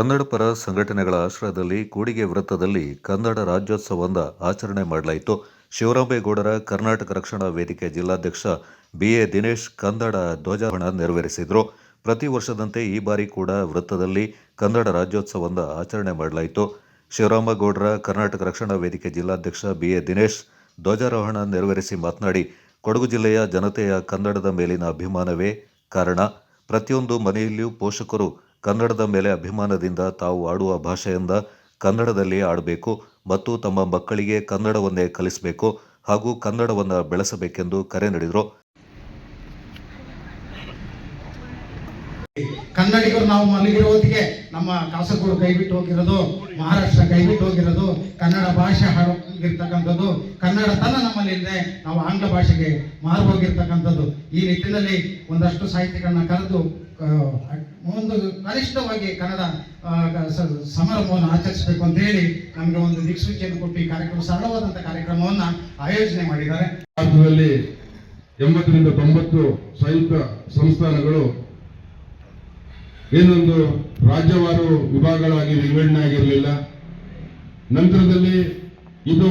ಕನ್ನಡ ಪರ ಸಂಘಟನೆಗಳ ಆಶ್ರಯದಲ್ಲಿ ಕೂಡಿಗೆ ವೃತ್ತದಲ್ಲಿ ಕನ್ನಡ ರಾಜ್ಯೋತ್ಸವವನ್ನು ಆಚರಣೆ ಮಾಡಲಾಯಿತು. ಶಿವರಾಮೇಗೌಡರ ಕರ್ನಾಟಕ ರಕ್ಷಣಾ ವೇದಿಕೆ ಜಿಲ್ಲಾಧ್ಯಕ್ಷ ಬಿ.ಎ. ದಿನೇಶ್ ಕನ್ನಡ ಧ್ವಜಾರೋಹಣ ನೆರವೇರಿಸಿದರು. ಪ್ರತಿ ವರ್ಷದಂತೆ ಈ ಬಾರಿ ಕೂಡ ವೃತ್ತದಲ್ಲಿ ಕನ್ನಡ ರಾಜ್ಯೋತ್ಸವವನ್ನು ಆಚರಣೆ ಮಾಡಲಾಯಿತು. ಶಿವರಾಮೇಗೌಡರ ಕರ್ನಾಟಕ ರಕ್ಷಣಾ ವೇದಿಕೆ ಜಿಲ್ಲಾಧ್ಯಕ್ಷ ಬಿ.ಎ. ದಿನೇಶ್ ಧ್ವಜಾರೋಹಣ ನೆರವೇರಿಸಿ ಮಾತನಾಡಿ, ಕೊಡಗು ಜಿಲ್ಲೆಯ ಜನತೆಯ ಕನ್ನಡದ ಮೇಲಿನ ಅಭಿಮಾನವೇ ಕಾರಣ. ಪ್ರತಿಯೊಂದು ಮನೆಯಲ್ಲಿಯೂ ಪೋಷಕರು ಕನ್ನಡದ ಮೇಲೆ ಅಭಿಮಾನದಿಂದ ತಾವು ಆಡುವ ಭಾಷೆಯಿಂದ ಕನ್ನಡದಲ್ಲಿ ಆಡಬೇಕು ಮತ್ತು ತಮ್ಮ ಮಕ್ಕಳಿಗೆ ಕನ್ನಡವನ್ನೇ ಕಲಿಸಬೇಕು ಹಾಗೂ ಕನ್ನಡವನ್ನು ಬೆಳೆಸಬೇಕೆಂದು ಕರೆ ನೀಡಿದರು. ಕನ್ನಡಿಗರು ನಾವು ಮಲಗಿರೋದಿಗೆ ನಮ್ಮ ಕಾಸರಗೋಡು ಕೈಬಿಟ್ಟು ಹೋಗಿರೋದು, ಮಹಾರಾಷ್ಟ್ರ ಕೈಬಿಟ್ಟು ಹೋಗಿರೋದು, ಕನ್ನಡ ಭಾಷೆ ಹಾಳಾಗಿರ್ತಕ್ಕಂಥದ್ದು, ಕನ್ನಡತನ ನಮ್ಮಲ್ಲಿದೆ, ನಾವು ಆಂಗ್ಲ ಭಾಷೆಗೆ ಮಾರು ಹೋಗಿರ್ತಕ್ಕಂಥದ್ದು. ಈ ನಿಟ್ಟಿನಲ್ಲಿ ಒಂದಷ್ಟು ಸಾಹಿತ್ಯಗಳನ್ನ ಕರೆದು ಒಂದು ಕನಿಷ್ಠವಾಗಿ ಕನ್ನಡ ಸಮಾರಂಭವನ್ನು ಆಚರಿಸಬೇಕು ಅಂತ ಹೇಳಿ ನಮಗೆ ಒಂದು ದಿಕ್ಸೂಚಿಯನ್ನು ಕೊಟ್ಟು ಈ ಕಾರ್ಯಕ್ರಮ ಸರಳವಾದಂಥ ಕಾರ್ಯಕ್ರಮವನ್ನು ಆಯೋಜನೆ ಮಾಡಿದ್ದಾರೆ. ಭಾರತದಲ್ಲಿ 80 ರಿಂದ 90 ಸಾಹಿತ್ಯ ಸಂಸ್ಥಾನಗಳು ಏನೊಂದು ರಾಜ್ಯವಾರು ವಿಭಾಗಗಳಾಗಿ ವಿಂಗಡಣೆ ಆಗಿರಲಿಲ್ಲ. ನಂತರದಲ್ಲಿ ಇದು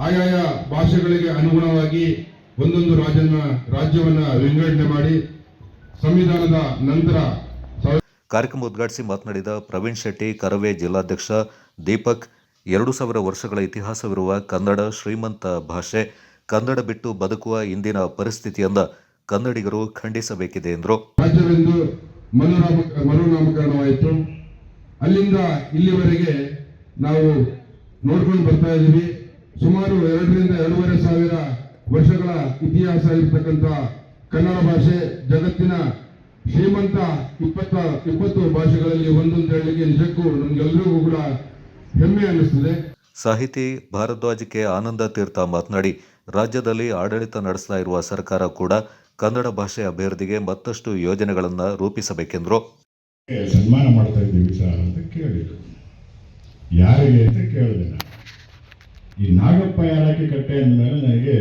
ಆಯಾಯ ಭಾಷೆಗಳಿಗೆ ಅನುಗುಣವಾಗಿ ಒಂದೊಂದು ರಾಜ್ಯವನ್ನ ವಿಂಗಡಣೆ ಮಾಡಿ ಸಂವಿಧಾನದ ನಂತರ ಕಾರ್ಯಕ್ರಮ ಉದ್ಘಾಟಿಸಿ ಮಾತನಾಡಿದ ಪ್ರವೀಣ್ ಶೆಟ್ಟಿ ಕರವೇ ಜಿಲ್ಲಾಧ್ಯಕ್ಷ ದೀಪಕ್, 2000 ವರ್ಷಗಳ ಇತಿಹಾಸವಿರುವ ಕನ್ನಡ ಶ್ರೀಮಂತ ಭಾಷೆ. ಕನ್ನಡ ಬಿಟ್ಟು ಬದುಕುವ ಇಂದಿನ ಪರಿಸ್ಥಿತಿಯಿಂದ ಕನ್ನಡಿಗರು ಖಂಡಿಸಬೇಕಿದೆ ಎಂದರು. ರಾಜ್ಯವೆಂದು ಮರುನಾಮಕರಣವಾಯಿತು. ಅಲ್ಲಿಂದ ಇಲ್ಲಿವರೆಗೆ ನಾವು ನೋಡ್ಕೊಂಡು ಬರ್ತಾ ಇದ್ದೀವಿ. ಸುಮಾರು 2 ರಿಂದ 2.5 ಸಾವಿರ ವರ್ಷಗಳ ಇತಿಹಾಸ ಇರತಕ್ಕಂಥ ಕನ್ನಡ ಭಾಷೆ ಜಗತ್ತಿನ ಶ್ರೀಮಂತ 20 ಭಾಷೆಗಳಲ್ಲಿ ಒಂದೊಂದು ಹೇಳಲಿಕ್ಕೆ ನಿಜಕ್ಕೂ ನಮ್ಗೆಲ್ಲರಿಗೂ ಕೂಡ ಹೆಮ್ಮೆ ಅನ್ನಿಸ್ತದೆ. ಸಾಹಿತಿ ಭಾರದ್ವಾಜ್ ಕೆ ಆನಂದ ತೀರ್ಥ ಮಾತನಾಡಿ, ರಾಜ್ಯದಲ್ಲಿ ಆಡಳಿತ ನಡೆಸ್ತಾ ಇರುವ ಸರ್ಕಾರ ಕೂಡ ಕನ್ನಡ ಭಾಷೆ ಅಭಿವೃದ್ಧಿಗೆ ಮತ್ತಷ್ಟು ಯೋಜನೆಗಳನ್ನು ರೂಪಿಸಬೇಕೆಂದರು. ಸನ್ಮಾನ ಮಾಡ್ತಾ ಇದ್ದೀವಿ ಸರ್ ಅಂತ ಕೇಳಿದ್ರು. ಯಾರಿಗೆ ಅಂತ ಕೇಳಿದೆ. ಈ ನಾಗಪ್ಪ ಯಾರಕ್ಕೆ ಕಟ್ಟೆ ಅಂದಮೇಲೆ ನನಗೆ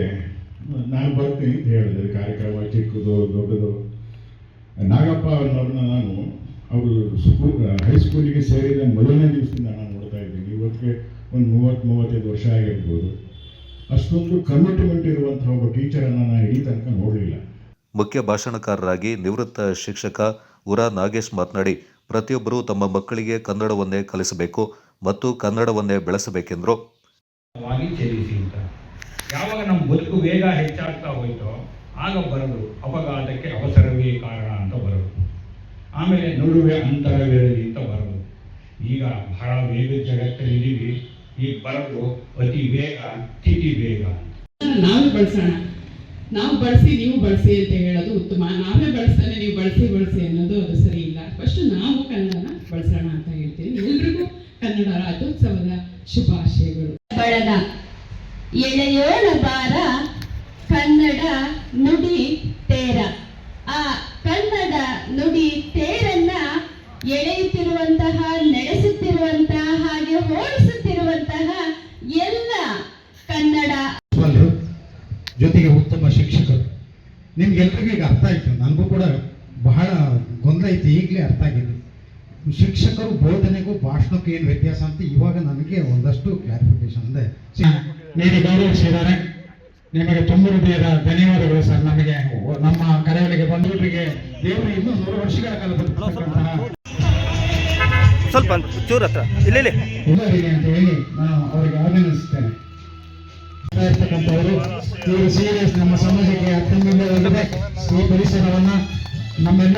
ನಾನು ಬರ್ತೀನಿ ಅಂತ ಹೇಳಿದೆ. ಕಾರ್ಯಕ್ರಮ ಚಿಕ್ಕದು ದೊಡ್ಡದು. ನಾಗಪ್ಪ ಅವ್ರನ್ನ ನಾನು ಅವರು ಹೈಸ್ಕೂಲಿಗೆ ಸೇರಿದ ಮೊದಲನೇ ದಿವಸದಿಂದ ನಾನು ನೋಡ್ತಾ ಇದ್ದೀನಿ. ಇವತ್ತಿಗೆ ಒಂದು 30-35 ವರ್ಷ ಆಗಿರ್ಬೋದು. ಅಷ್ಟೊಂದು ಕಮಿಟ್ಮೆಂಟ್ ಇರುವಂತಹ ಒಬ್ಬ ಟೀಚರನ್ನು ನಾನು ಇಡೀ ತನಕ ನೋಡಲಿಲ್ಲ. ಮುಖ್ಯ ಭಾಷಣಕಾರರಾಗಿ ನಿವೃತ್ತ ಶಿಕ್ಷಕ ಉರಾ ನಾಗೇಶ್ ಮಾತನಾಡಿ, ಪ್ರತಿಯೊಬ್ಬರೂ ತಮ್ಮ ಮಕ್ಕಳಿಗೆ ಕನ್ನಡವನ್ನೇ ಕಲಿಸಬೇಕು ಮತ್ತು ಕನ್ನಡವನ್ನೇ ಬೆಳೆಸಬೇಕೆಂದರು. ಯಾವಾಗ ನಮ್ಮ ಬದುಕು ವೇಗ ಹೆಚ್ಚಾಗ್ತಾ ಹೋಯ್ತೋ ಆಗ ಬರೋದು ಅಪಘಾತಕ್ಕೆ ಅವಸರವೇ ಕಾರಣ ಅಂತ ಬರೋದು. ಆಮೇಲೆ ನಡುವೆ ಅಂತರವಿರಲಿ ಅಂತ ಬರೋದು. ಈಗ ಬಹಳ ವೇಗದ ಜಗತ್ತಲ್ಲಿದ್ದೀವಿ. ಈಗ ಬರೋದು ಅತಿ ವೇಗ, ತಿಥಿ ವೇಗ. ನಾವು ಬಳಸೋಣ, ನಾವು ಬಳಸಿ ನೀವು ಬಳಸಿ ಅಂತ ಹೇಳೋದು ಉತ್ತಮ. ನಾವೇ ಬಳಸ್ತಾನೆ ನೀವು ಬಳಸಿ ಅನ್ನೋದು ಅದು ಸರಿ ಇಲ್ಲ. ಫಸ್ಟ್ ನಾವು ಕನ್ನಡನ ಬಳಸೋಣ ಅಂತ ಹೇಳ್ತೀವಿ. ಎಲ್ರಿಗೂ ಕನ್ನಡ ರಾಜ್ಯೋತ್ಸವದ ಶುಭಾಶಯಗಳು. ಬಳಗ ಎಳೆಯೋಣ ಬಾರ ಕನ್ನಡ ನುಡಿ ತೇರ. ಆ ಕನ್ನಡ ನುಡಿ ತೇರನ್ನ ಎಳೆಯುತ್ತಿರುವಂತಹ, ನಡೆಸುತ್ತಿರುವಂತಹ, ಹಾಗೆ ಓಡಿಸುತ್ತಿರುವಂತಹ ಎಲ್ಲ ಕನ್ನಡ ಜೊತೆಗೆ ಉತ್ತಮ ಶಿಕ್ಷಕರು. ನಿಮ್ಗೆಲ್ರಿಗೂ ಈಗ ಅರ್ಥ ಆಯಿತು. ನನಗೂ ಕೂಡ ಬಹಳ ಗೊಂದಲ ಇತ್ತು, ಈಗಲೇ ಅರ್ಥ ಆಗಿದೆ. ಶಿಕ್ಷಕರು ಬೋಧನೆಗೂ ಭಾಷಣಕ್ಕೂ ಏನು ವ್ಯತ್ಯಾಸ ಅಂತ ಇವಾಗ ನನಗೆ ಒಂದಷ್ಟು ಕ್ಲಾರಿಫಿಕೇಶನ್ ಇದೆ. ನೀಡಿ ಗೌರವಿಸಿದ್ದಾರೆ. ನಿಮಗೆ ತುಂಬ ಹೃದಯದ ಧನ್ಯವಾದಗಳು ಸರ್. ನಮಗೆ ನಮ್ಮ ಕರೆಗಳಿಗೆ ಬಂದವರಿಗೆ ದೇವರು ಇನ್ನೂ 100 ವರ್ಷಗಳ ಕಾಲ ಬದುಕತಕ್ಕಂತಹ ಸ್ವಲ್ಪ ಚೂರ ಹತ್ರ ಇಲ್ಲ ಅಂತ ಹೇಳಿ ನಾನು ಅವರಿಗೆ ಅಭಿನಂದಿಸುತ್ತೇನೆ. ಇರ್ತಕ್ಕಂಥವರು ಇವರು ಸೀರಿಯಸ್ ನಮ್ಮ ಸಮಾಜಕ್ಕೆ ಅತ್ಯಮೂಲ್ಯವಾಗಿದೆ. ಈ ಪರಿಸರವನ್ನು ನಮ್ಮೆಲ್ಲ